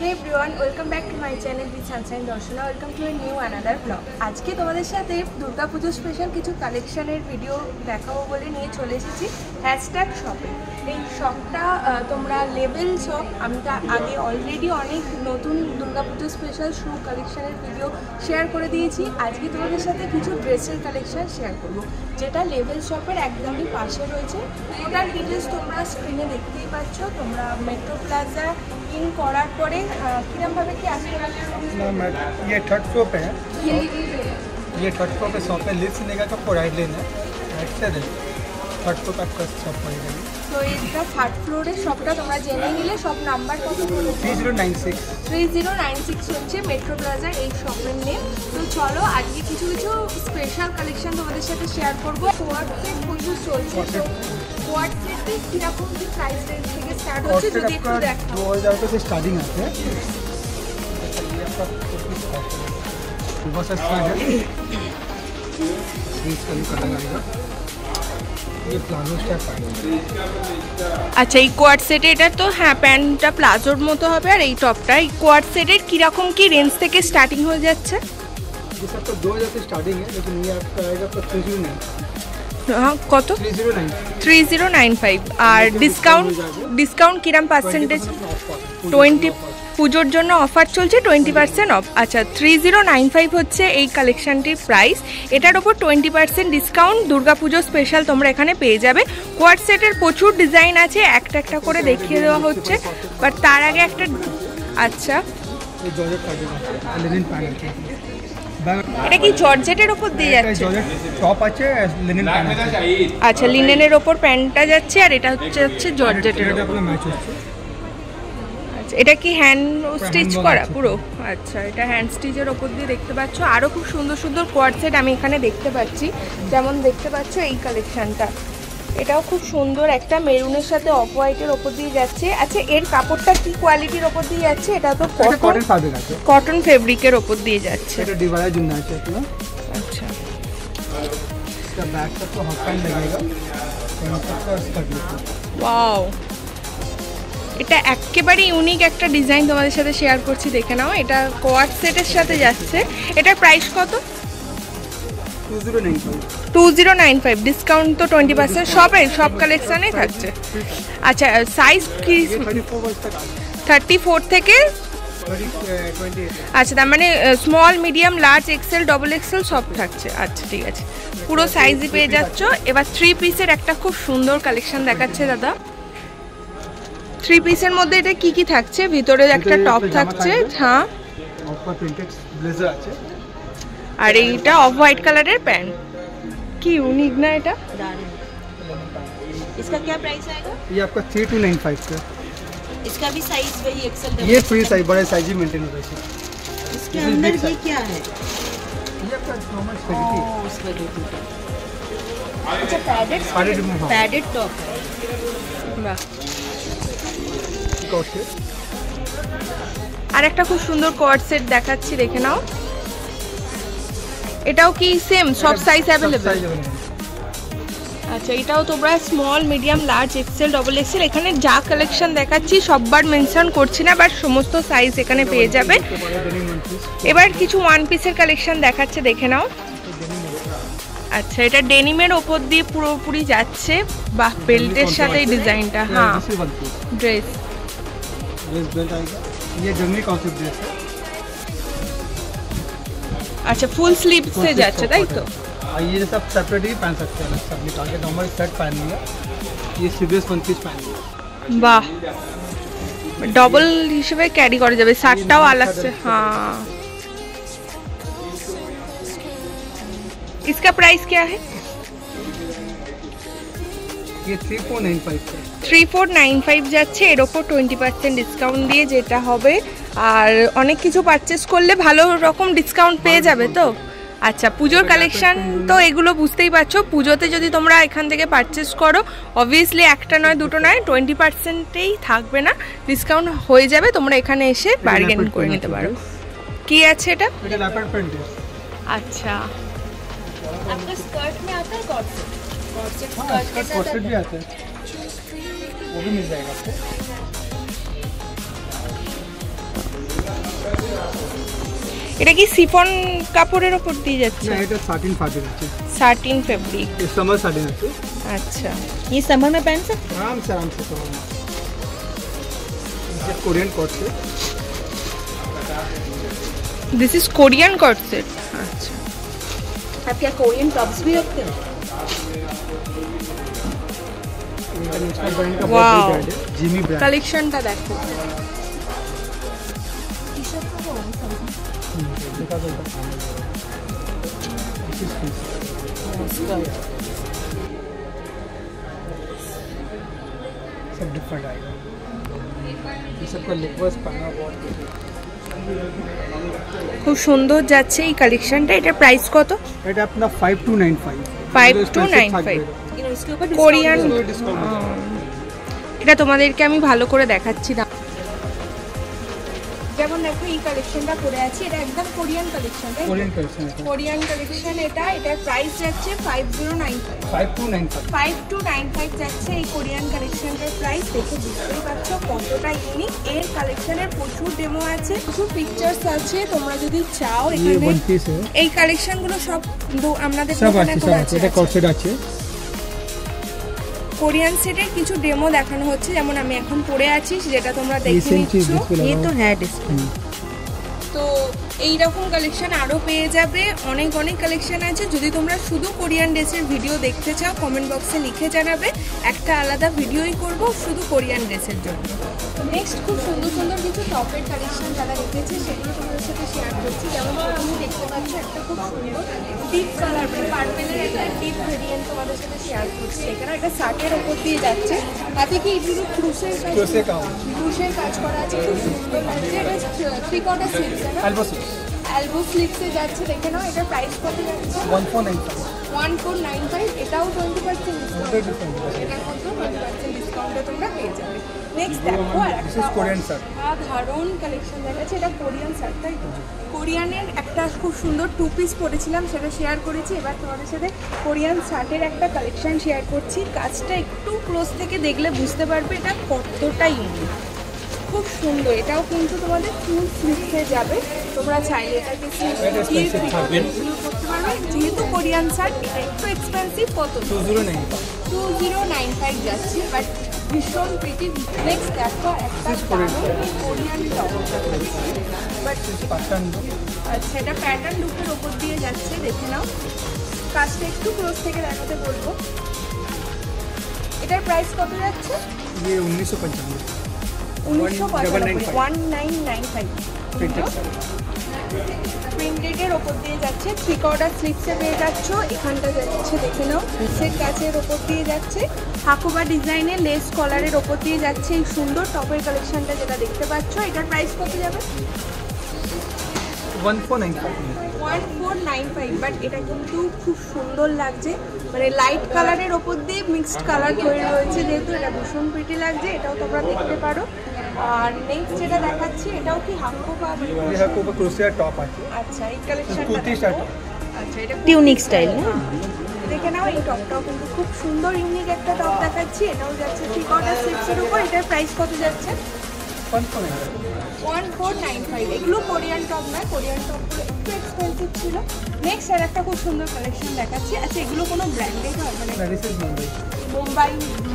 Hey everyone, welcome back to my channel with Sunshine Darshana. Welcome to a new another vlog. আজকে তোমাদের সাথে Durga Puja special কিছু কালেকশনের video দেখাবো বলে নিয়ে চলে এসেছি #শপে। এই শপটা তোমরা লেভেল শপ, আমি তো আগে অলরেডি অনেক নতুন দুর্গাপুজো স্পেশাল শু কালেকশনের ভিডিও শেয়ার করে দিয়েছি। আজকে তোমাদের সাথে কিছু ড্রেসের কালেকশন শেয়ার করব, যেটা লেভেল শপের একদমই পাশে রয়েছে। টোটাল ডিটেলস তোমরা স্ক্রিনে দেখতেই পাচ্ছ। তোমরা মেট্রো প্লাজা इन करार परे किरम भावे कि आजकल ये थर्ड फ्लोर पे है। ये थर्ड फ्लोर पे शॉप है। लिफ्ट लेगा तो आपको राइट लेना है, राइट से थर्ड फ्लोर पे आपका शॉप पड़ेगा। तो এটা থার্ড ফ্লোরে শপটা তোমরা জেনে নিলে। শপ নাম্বার কত বলো? 3096 হচ্ছে মেট্রো প্লাজার এই শপের নেম। তো চলো আজকে কিছু কিছু স্পেশাল কালেকশন তোমাদের সাথে শেয়ার করবো। কোয়াড সেট প্রচুর চলছে, তো কোয়াড সেটে কিরকম কি প্রাইস রেঞ্জ থেকে স্টার্ট হচ্ছে যদি একটু দেখো। 2000 रुपये से स्टार्टिंग आते हैं। बहुत सा स्टार्ट है, इसका भी कलर आएगा। ये प्लाजो स्टाइल আচ্ছা, এই কোয়াড সেটে এটা তো হ্যাঁ প্যান্টটা প্লাজোর মতো হবে। আর এই টপটা এই কোয়াড সেটের কিরকম কি রেঞ্জ থেকে স্টার্টিং হয়ে যাচ্ছে? ये सब तो 2000 से स्टार्टिंग है, लेकिन ये आपका आएगा आपका 309। হ্যাঁ কত? 3095। আর ডিসকাউন্ট কিরম পার্সেন্টেজ? 20 পুজোর জন্য অফার চলছে 20% অফ। আচ্ছা, 3095 হচ্ছে এই কালেকশনটির প্রাইস। এটার ওপর 20% ডিসকাউন্ট দুর্গাপুজো স্পেশাল তোমরা এখানে পেয়ে যাবে। কোয়াড সেটের প্রচুর ডিজাইন আছে, একটা একটা করে দেখিয়ে দেওয়া হচ্ছে। বাট তার আগে একটা আচ্ছা, এটা কি জর্জেটের ওপর দিয়ে যাচ্ছে? টপ আছে, লিনেন প্যান্ট আছে। আচ্ছা, লিনেনের ওপর প্যান্টটা যাচ্ছে, আর এটা হচ্ছে জর্জেটের ওপর। আচ্ছা, এটা কি হ্যান্ড স্টিচ করা পুরো? আচ্ছা, এটা হ্যান্ড স্টিচের ওপর দিয়ে দেখতে পাচ্ছ। আরও খুব সুন্দর সুন্দর কোয়াড সেট আমি এখানে দেখতে পাচ্ছি। যেমন দেখতে পাচ্ছ এই কালেকশনটা, এটাও খুব সুন্দর, একটা মেরুনের সাথে অফ হোয়াইটের ওপর দিয়ে যাচ্ছে। আচ্ছা, এর কাপড়টা কি কোয়ালিটির ওপর দিয়ে যাচ্ছে? এটা তো কটন ফেব্রিকের ওপর দিয়ে যাচ্ছে। এটা ডিভাইডার জন্য আছে আপনার। আচ্ছা, इसका बैक तक तो हॉट पैंट लगेगा, ওয়াও, এটা একেবারে ইউনিক একটা ডিজাইন তোমাদের সাথে শেয়ার করছি, দেখে নাও। এটা কোয়াড সেটের সাথে যাচ্ছে। এটার প্রাইস কত? 2095। ডিসকাউন্ট তো 20% সব কালেকশানেই থাকছে। আচ্ছা, সাইজ কি? 34 থেকে আচ্ছা, তার মানে small, medium, large, XL, double XL সব থাকছে। আচ্ছা ঠিক আছে, পুরো সাইজই পেয়ে যাচ্ছ। এবার 3 পিসের একটা খুব সুন্দর কালেকশন দেখাচ্ছে দাদা। 3 পিসের মধ্যে এটা কি কি থাকছে? ভিতরে একটা টপ থাকছে, হ্যাঁ, আর এইটা অফ হোয়াইট কালারের প্যান্ট। কি ইউনিক না এটা? इसका क्या प्राइस आएगा? ये आपका 3295 का। इसका भी साइज वही एक्सेल डबल। ये फ्री साइज, बड़े साइज ही मेंटेन होता है। इसके अंदर ये क्या है? ये आपका नॉर्मल स्पेगेटी। अच्छा, पैडेड टॉप है। বাহ, আর একটা খুব সুন্দর কোয়াড সেট দেখাচ্ছি, দেখে নাও। এটাও কি সেম, সব সাইজ অ্যাভেলেবেল? আচ্ছা, এটাও তোমরা small, medium, large, XL, double XL, এখানে যা কালেকশন দেখাচ্ছি সববার মেনশন করছি না, বাট সমস্ত সাইজ এখানে পেয়ে যাবে। এবার কিছু ওয়ান পিসের কালেকশন দেখাচ্ছে, দেখে নাও। আচ্ছা, এটা ডেনিমের ওপর দিয়ে পুরোপুরি যাচ্ছে। বাহ, বেল্টের সাথে এই ডিজাইনটা, হ্যাঁ, ড্রেস। আচ্ছা, ফুল স্লিভসে যাচ্ছে, তাই তো? ये सब सेपरेट ही पहन सकते हैं, सब निकाल के नॉर्मल सेट पहनिए। ये स्लीवलेस वन पीस पहनिए। বাহ, ডবল হিসেবে ক্যারি করা যাবে। শার্টটাও আলাদা, হ্যাঁ। इसका प्राइस क्या है? ये 3495 का। 3495 যাচ্ছে। এর ওপর 20% ডিসকাউন্ট দিয়ে যেটা হবে। আর অনেক কিছু পারচেস করলে ভালো রকম ডিসকাউন্ট পেয়ে যাবে তো। আচ্ছা, পুজোর কালেকশন তো এগুলো বুঝতেই পারছো। পুজোতে যদি তোমরা এখান থেকে পারচেস করো, অবভিয়াসলি একটা নয় দুটো নয় 20%ই থাকবে না, ডিসকাউন্ট হয়ে যাবে। তোমরা এখানে এসে বার্গেন করে নিতে পারো। কি আছে এটা? এটা ল্যাপার প্রিন্ট। আচ্ছা, आपका स्कर्ट में आता है कॉर्ड सेट? कॉर्ड सेट भी आता है, वो भी मिल जाएगा आपको। এটা কি সিফন কাপড়ের উপর দিয়ে যাচ্ছে? না এটা সাটিন ফ্যাব্রিক আছে, সাটিন ফেব্রিক। ये समर साटिन আছে। अच्छा, ये समर में पहन सकते आराम से समर में। ये कोरियन कॉट से, this is Korean co-ord set. अच्छा, आप क्या कोरियन टॉप्स भी रखते हो? इंटरनेशनल ब्रांड का Wow. बहुत बड़ी ब्रांड है, जिमी ब्रांड। কালেকশনটা দেখো। दिखा दो इधर। This is piece। सब डिफरेंट आएगा, ये सबका नेकवर्स पहना बहुत খুব সুন্দর যাচ্ছে এই কালেকশনটা। এটার প্রাইস কত? এটা আপনার 5295 5295 इसके ऊपर কোরিয়ান। डिस्काउंट এটা তোমাদেরকে আমি ভালো করে দেখাচ্ছি না। যেমন দেখো এই কালেকশনটা পরে আছে, এটা একদম কোরিয়ান কালেকশন। कोरियन कलेक्शन है, কোরিয়ান কালেকশন এটা। এটার প্রাইস যাচ্ছে 5095 5295। 5295 যাচ্ছে এই কোরিয়ান কালেকশনটার প্রাইস। দেখে বুঝতেই পারছো কতটা ইউনিক। এর কালেকশনের প্রচুর ডেমো আছে, প্রচুর পিকচার্স আছে। তোমরা যদি চাও ये এখানে वन पीस है, এই কালেকশনগুলো সব আমাদের सब দোকানে আছে, করে सब আছে। এটা কট সেট আছে, কোরিয়ান সেটের কিছু ডেমো দেখানো হচ্ছে, যেমন আমি এখন পরে আছি যেটা তোমরা দেখে রিসেন্ট চीज নিচ্ছ। इसको ये तो लगाओ। है डिस्प्ले। তো এইরকম কালেকশন আরও পেয়ে যাবে, অনেক অনেক কালেকশন আছে। যদি তোমরা শুধু কোরিয়ান ড্রেসের ভিডিও দেখতে চাও কমেন্ট বক্সে লিখে জানাবে, একটা আলাদা ভিডিওই করব শুধু কোরিয়ান ড্রেসের জন্য। নেক্সট খুব সুন্দর সুন্দর কিছু টপের কালেকশন যারা রেখেছে সেগুলো তোমাদের সাথে শেয়ার করছি। যেমন প্রথমে দেখতে পাচ্ছ একটা খুব সুন্দর ডিপ কালার, পার্পেলের একটা ডিপ ভেরিয়েন্ট তোমাদের সাথে শেয়ার করছি। এখানে একটা শার্টের ওপর দিয়ে যাচ্ছে, তাতে কি এগুলো ক্রুশের কাজ, क्रोशे का ক্রুশের কাজ করা আছে, খুব সুন্দর লাগছে। এটা 3/4 স্লিভস না, एल्बो स्लीव्स এলবো স্লিভসে যাচ্ছে। দেখে নাও এটা প্রাইস কত যাচ্ছে? 1495। 1495। এটাও 20% ডিসকাউন্ট, डिफरेंट এটার মধ্যে 20% ডিসকাউন্টে তোমরা পেয়ে যাবে। নেক্সট দেখো আর दिस একটা इज कोरियन शर्ट। সাধারণ কালেকশন দেখাচ্ছে। এটা কোরিয়ান শার্ট, তাই তো? কোরিয়ানের একটা খুব সুন্দর 2 পিস পরেছিলাম, সেটা শেয়ার করেছি। এবার তোমাদের সাথে কোরিয়ান শার্টের একটা কালেকশন শেয়ার করছি। কাজটা একটু ক্লোজ থেকে দেখলে বুঝতে পারবে এটা কতটা ইউনিক, খুব সুন্দর। এটাও কিন্তু তোমাদের ফুল স্লিভসে যাবে, তোমরা চাইলে এটাকে expensive থাকবে। করতে পারবে। যেহেতু কোরিয়ান শার্ট এটা একটু এক্সপেন্সিভ, কত? 2095। 2095 যাচ্ছে, বাট ভীষণ প্রিটি। নেক্সট দেখো একটা কোরিয়ান টপ, বাট पैटर्न আচ্ছা এটা প্যাটার্ন লুকের ওপর দিয়ে যাচ্ছে। দেখে নাও, কাজটা একটু ক্লোজ থেকে দেখাতে বলবো। এটার প্রাইস কত যাচ্ছে? ये 1995। 1995 প্রিন্টেডের ওপর দিয়ে যাচ্ছে। 3/4 স্লিভসে পেয়ে যাচ্ছ। এখানটা যাচ্ছে দেখে নাও, নিচের কাছের ওপর দিয়ে যাচ্ছে। হাকুবা ডিজাইনের লেস কলারের ওপর দিয়ে যাচ্ছে এই সুন্দর টপের কালেকশনটা যেটা দেখতে পাচ্ছ। এটার প্রাইস কত যাবে? 1495। 1495। বাট এটা কিন্তু খুব সুন্দর লাগছে, মানে লাইট কালারের ওপর দিয়ে মিক্সড কালার তৈরি রয়েছে, যেহেতু এটা ভীষণ প্রিটি লাগছে। এটাও তোমরা দেখতে পারো। আর নেক্সট যেটা দেখাচ্ছি এটাও কি হাকুবা? ये है कोबा क्रोशिया टॉप আছে। আচ্ছা এই কালেকশনটা কুর্তি শার্ট। আচ্ছা এটা ट्यूनिक स्टाइल ना। দেখে নাও, এই টপটাও কিন্তু খুব সুন্দর ইউনিক একটা টপ দেখাচ্ছি। এটাও যাচ্ছে 3/4 স্লিভসের উপর। এটার প্রাইস কত যাচ্ছে? 1495। এগুলো কোরিয়ান টপ নয়, কোরিয়ান টপগুলো একটু এক্সপেন্সিভ ছিল। নেক্সট আর একটা খুব সুন্দর কালেকশন দেখাচ্ছি। আচ্ছা এগুলো কোনো ব্র্যান্ডেড হয়, মানে दिस इज मुंबई।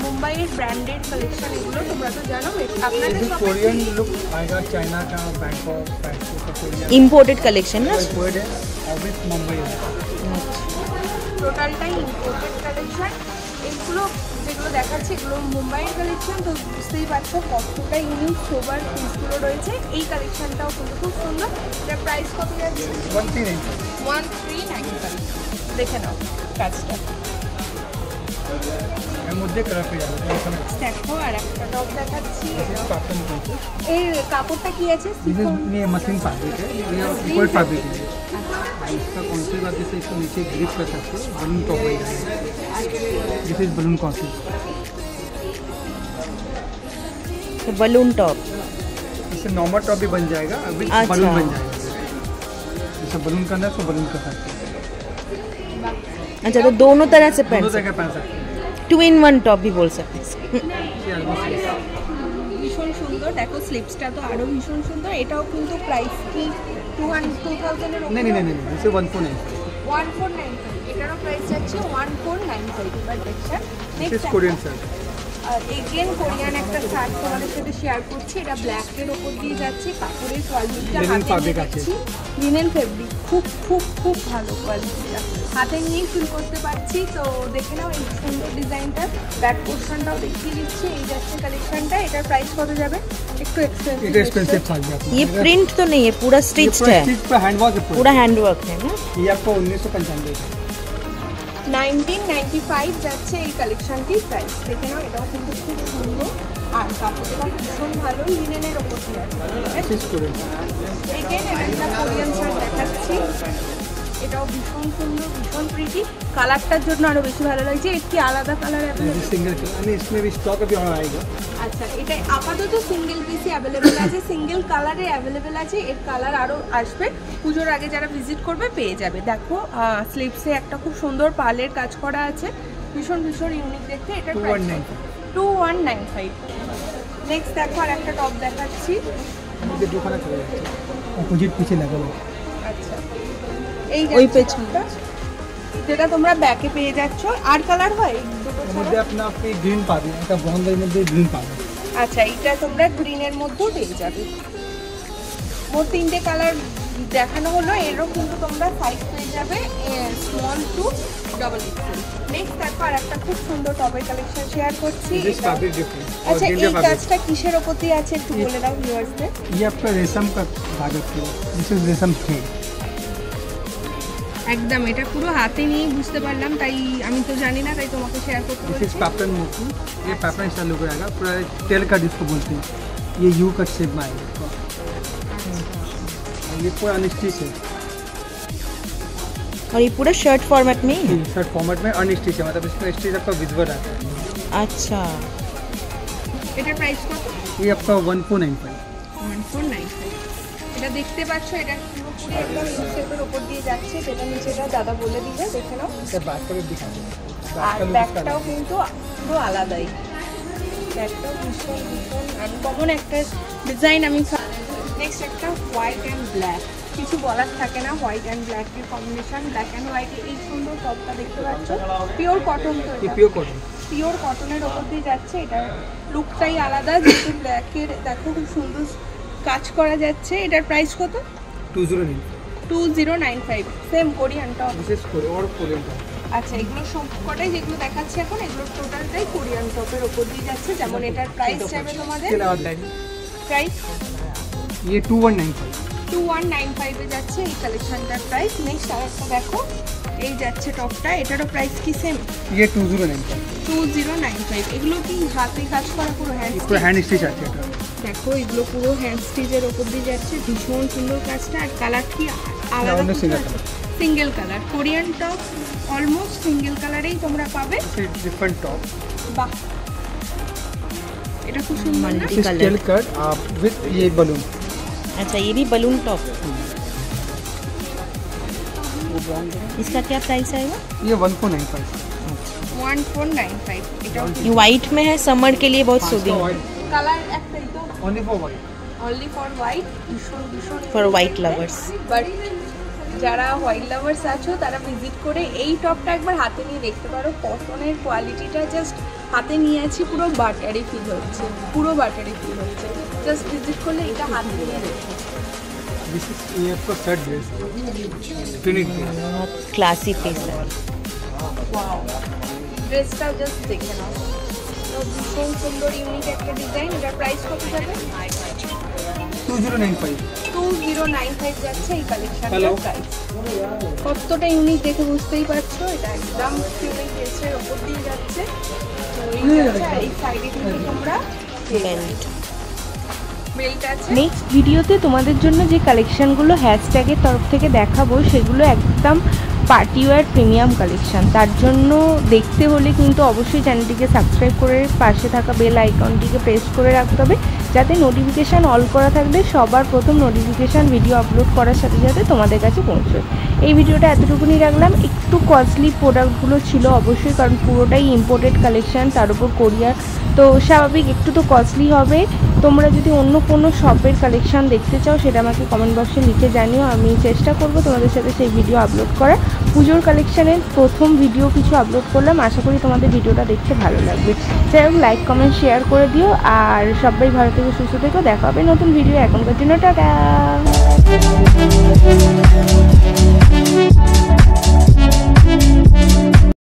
মুম্বাইয়ের ব্র্যান্ডেড কালেকশন এগুলো, তোমরা তো জানো। আপনাদের ये শপে कोरियन लुक आएगा, चाइना का, बैंकॉक का कोरियन इम्पोर्टेड कलेक्शन ना। वर्ड है और विद मुंबई है। টোটালটাই ইম্পোর্টেড কালেকশন। এগুলো যেগুলো দেখাচ্ছি এগুলো মুম্বাইয়ের কালেকশন, তো বুঝতেই পারছো কতটা ইউনিক সোবার পিসগুলো রয়েছে। এই কালেকশনটাও কিন্তু খুব সুন্দর। এটার প্রাইস কত যাচ্ছে? 1395। দেখে নাও কাজটা। এর মধ্যে কালার পেয়ে যাবে। দেখো আর একটা টপ দেখাচ্ছি। पैटर्न कौन से? এর কাপড়টা কি আছে? दिस इज ये मशीन फैब्रिक है, ये ऊपर फैब्रिक है। इसका कॉन्सेप्ट आप जैसे इसको नीचे ग्रिप कर सकते हो, बलून टॉप है। This is balloon concept. तो बलून टॉप। इससे नॉर्मल टॉप भी बन जाएगा, अभी अच्छा। बलून बन जाएगा। जैसे बलून करना है तो बलून कर सकते हो, अच्छा तो दोनों तरह से पहन दोनों सकते जगह पहन सकते हो। हैं। 2 in 1 टॉप भी बोल सकते हैं। ये almost ভীষণ ভীষণ সুন্দর, দেখো স্লিপসটা তো আরো ভীষণ সুন্দর। এটাও কিন্তু প্রাইস কি 2000 এর नहीं नहीं नहीं नहीं इसे 1495 1495, এটারও প্রাইস যাচ্ছে 1495। এবার দেখছেন this is next Korean shirt again Korean একটা শার্ট তোমাদের সাথে শেয়ার করছি। এটা ব্ল্যাকের ওপর দিয়ে যাচ্ছে, কাপড়ের কোয়ালিটিটা Linen হাতে fabric নিয়ে আছে। দেখছি লিনেন ফেব্রিক, খুব খুব খুব ভালো কোয়ালিটিটা, হাতে নিয়েই ফিল করতে পারছি। তো দেখে নাও এই সুন্দর ডিজাইনটা, ব্যাক পোর্শনটাও দেখিয়ে দিচ্ছি। এই যাচ্ছে कालेक्शनটা, এটার প্রাইস कत যাবে? একটু এক্সপেন্সিভ, ये एक्सपेंसिव था आपको ये प्रिंट तो नहीं है, पूरा स्टिच्ड है, स्टिच पे हैंड वर्क है पूरा हैंडवर्क है ना। ये आपको 1995 का 1995 যাচ্ছে এই কালেকশনটির প্রাইস। দেখে নাও এটাও কিন্তু খুব সুন্দর, আর কাপড়টা ভীষণ ভালো, লিনেনের ওপর দিয়ে আছে। दिस इज कोरियन এগেন একটা কোরিয়ান শার্ট দেখাচ্ছি, এটাও ভীষণ সুন্দর, ভীষণ প্রিটি, কালারটার জন্য আরো বেশি ভালো লাগছে। একটি আলাদা কালার ये सिंगल यानी इसमें भी स्टॉक अभी और आएगा আচ্ছা, এটা আপাতত সিঙ্গেল পিসই অ্যাভেলেবেল আছে, সিঙ্গেল কালারে অ্যাভেলেবেল আছে। এর কালার আরও আসবে, পুজোর আগে যারা ভিজিট করবে পেয়ে যাবে। দেখো স্লিপসে একটা খুব সুন্দর পার্লের কাজ করা আছে, ভীষণ ভীষণ ইউনিক দেখতে। এটার 2195। নেক্সট দেখো আর একটা টপ দেখাচ্ছি। मुझे दुकान चले जाते अपोजिट पीछे लगा हुआ আচ্ছা, এই ওই যাচ্ছে পেছনটা। টপটা, যেটা তোমরা ব্যাকে পেয়ে যাচ্ছ। আর কালার হয় এই দুটো ছাড়া? मुझे अपना आपके ग्रीन पाबी এটা ব্রাউন এর মধ্যে গ্রিন পাবি আচ্ছা, এইটা তোমরা গ্রিনের মধ্যেও পেয়ে যাবে। মোট 3টে কালার দেখানো হলো, এরও কিন্তু তোমরা সাইজ পেয়ে যাবে small to double XL. Next দেখো আর একটা খুব সুন্দর টপের কালেকশন শেয়ার করছি। दिस फैब्रिक डिफरेंट और আচ্ছা, गेंजा এই फैब्रिक কাজটা কিসের ওপর দিয়ে আছে একটু বলে দাও ভিউয়ার্সদের। ये आपका रेशम का धागा है दिस इज रेशम थ्रेड একদম এটা পুরো হাতে নিয়ে বুঝতে পারলাম, তাই আমি তো জানি না, তাই তোমাকে শেয়ার করতে दिस इज বলছি। पैटर्न मोती ये पैटर्न स्टाइल हो जाएगा पूरा टेल का जिसको बोलते हैं ये यू कट शेप में आएगा और ये पूरा अनस्टिच है और ये पूरा शर्ट फॉर्मेट में ही है। शर्ट फॉर्मेट में अनस्टिच है मतलब इसमें स्टिच आपका विजिबल आता है अच्छा, এটার প্রাইস কত? ये आपका 1495 1495। এটা দেখতে পাচ্ছ, এটা পুরোপুরি একদম ইনসেপের ওপর দিয়ে যাচ্ছে, সেটা নিচেটা দাদা বলে দিবে, দেখে নাও। इसका बैक का भी दिखा दो আর ব্যাগটাও কিন্তু পুরো আলাদাই, ব্যাগটাও ভীষণ ভীষণ আনকমন একটা ডিজাইন। আমি নেক্সট একটা হোয়াইট অ্যান্ড ব্ল্যাক, কিছু বলার থাকে না, হোয়াইট অ্যান্ড ব্ল্যাকের কম্বিনেশন, ব্ল্যাক অ্যান্ড হোয়াইট। এই সুন্দর টপটা দেখতে পাচ্ছ, পিওর কটন, তো ये এটা प्योर कॉटन পিওর কটনের ওপর দিয়ে যাচ্ছে। এটার লুকটাই আলাদা, যেহেতু ব্ল্যাকের দেখো খুব সুন্দর কাজ করা যাচ্ছে। এটার প্রাইস কত? 209 2095। Same Korean top. This is और कोरियन আচ্ছা, এগুলো সবকটাই যেগুলো দেখাচ্ছি এখন, এগুলো টোটালটাই কোরিয়ান টপের ওপর দিয়ে যাচ্ছে। যেমন এটার প্রাইস যাবে তোমাদের, প্রাইস ये 2195 2195 এ যাচ্ছে এই কালেকশনটার প্রাইস। নেক্সট আর একটা দেখো, এই যাচ্ছে টপটা, এটারও প্রাইস কি সেম? ये 2095 2095। এগুলো কি হাতে কাজ করা পুরো হ্যান্ড? पूरा हैंड स्टिच आती है দেখো এগুলো পুরো হ্যান্ড স্টিচের ওপর দিয়ে যাচ্ছে, ভীষণ সুন্দর কাজটা। আর কালার কি আলাদা? অন্য single color। Single colour Korean top, almost single কালারেই তোমরা পাবে। डिफरेंट टॉप বাহ, এটা খুব সুন্দর না? Multi- colour। Scale cut with ये बलून अच्छा ये भी बलून टॉप है। इसका क्या प्राइस आएगा? ये 1495 1495। এটাও ये वाइट में है, समर के लिए बहुत सूदिंग है কালার একটাই তো, only for white only for white. ভীষণ ভীষণ फॉर वाइट लवर्स। বাট যারা হোয়াইট লাভার্স আছো তারা ভিজিট করে এই টপটা একবার হাতে নিয়ে দেখতে পারো। কটনের কোয়ালিটিটা জাস্ট হাতে নিয়ে আছি, পুরো বাটারি ফিল হচ্ছে, পুরো বাটারি ফিল হচ্ছে। জাস্ট ভিজিট করলে এটা হাতে নিয়ে দেখো। दिस इज ये आपका सेट ड्रेस फिनिट ड्रेस बहुत क्लासी पीस है। ওয়াও, ড্রেসটা জাস্ট দেখে নাও, তো ভীষণ সুন্দর ইউনিক একটা ডিজাইন। এটার প্রাইস কত যাবে? 2095 2095 যাচ্ছে এই কালেকশনটার Hello. প্রাইস। কতটা ইউনিক দেখে বুঝতেই পারছো, এটা একদম ফিউরিং ড্রেসের ওপর দিয়ে যাচ্ছে। তো এই যাচ্ছে, আর এই সাইডে কিন্তু তোমরা बेल्ट। বেল্ট আছে। নেক্সট ভিডিওতে তোমাদের জন্য যে কালেকশনগুলো হ্যাশট্যাগের তরফ থেকে দেখাবো, সেগুলো একদম একদম পার্টিওয়্যার প্রিমিয়াম কালেকশান। তার জন্য দেখতে হলে কিন্তু অবশ্যই চ্যানেলটিকে সাবস্ক্রাইব করে পাশে থাকা বেল আইকনটিকে প্রেস করে রাখতে হবে, যাতে নোটিফিকেশান অল করা থাকলে সবার প্রথম নোটিফিকেশান ভিডিও আপলোড করার সাথে সাথে তোমাদের কাছে পৌঁছবে। এই ভিডিওটা এতটুকুনি রাখলাম। একটু কস্টলি প্রোডাক্টগুলো ছিল অবশ্যই, কারণ পুরোটাই ইম্পোর্টেড কালেকশান, তার উপর কোরিয়ার, তো স্বাভাবিক একটু তো কস্টলি হবে। তোমরা যদি অন্য কোনো শপের কালেকশান দেখতে চাও সেটা আমাকে কমেন্ট বক্সে লিখে জানিও, আমি চেষ্টা করব তোমাদের সাথে সেই ভিডিও আপলোড করা। পুজোর কালেকশানের প্রথম ভিডিও কিছু আপলোড করলাম, আশা করি তোমাদের ভিডিওটা দেখতে ভালো লাগবে। যাই হোক, লাইক কমেন্ট শেয়ার করে দিও, আর সবাই ভালো থেকে সুস্থ থেকো। দেখা হবে নতুন ভিডিও। এখনকার জন্য টাটা।